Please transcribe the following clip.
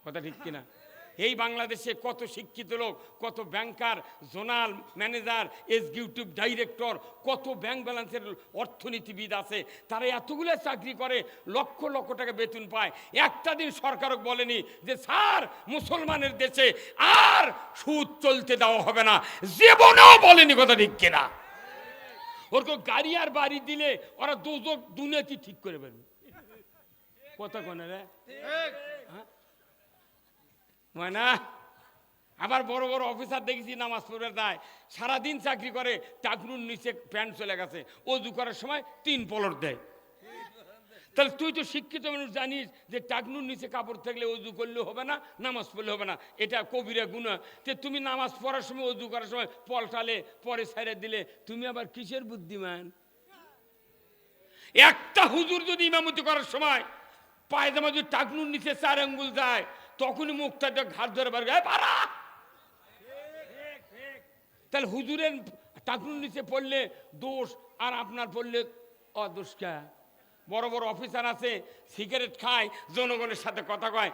কথা ঠিক কিনা? এই বাংলাদেশে কত শিক্ষিত লোক, কত ব্যাংকার, জোনাল ম্যানেজার, এক্সিকিউটিভ ডাইরেক্টর, কত ব্যাংক ব্যালেন্সের অর্থনীতিবিদ আছে, তারা এতগুলো চাকরি করে, লক্ষ লক্ষ টাকা বেতন পায়। একটা দিন সরকারও বলেনি যে স্যার মুসলমানের দেশে আর সুদ চলতে দেওয়া হবে না, জীবনেও বলেনি। কথা ঠিক কিনা? ওর গাড়ি আর বাড়ি দিলে ওরা দোজক দুনিয়াতে ঠিক করে ফেলবে। কথা কোনে রে? না, আবার বড় বড় অফিসার দেখেছি নামাজ পড়ে দেয়, সারাদিন চাকরি করে, টাকনুর নিচে প্যান্ট চলে গেছে, অজু করার সময় 3 পলট দেয়। তাহলে তুই তো শিক্ষিত মানুষ, জানিস যে টাকনুর নিচে কাপড় থাকলে অজু করলে হবে না, নামাজ পড়লে হবে না, এটা কবিরা গুনাহ। যে তুমি নামাজ পড়ার সময়, অজু করার সময় পলটালে, পরে ছাইড়া দিলে, তুমি আবার কিসের বুদ্ধিমান? একটা হুজুর যদি ইমামতি করার সময় পায়জামা যদি টাকনুর নিচে 4 আঙ্গুল যায়, তখনই মুখটা ঘাট ধরে বার গায়ে পারা। তাহলে হুজুরের টাকনুর নিচে পড়লে দোষ, আর আপনার পড়লে অদোষ। কে? বড় বড় অফিসার আছে, সিগারেট খায়, জনগণের সাথে কথা কয়,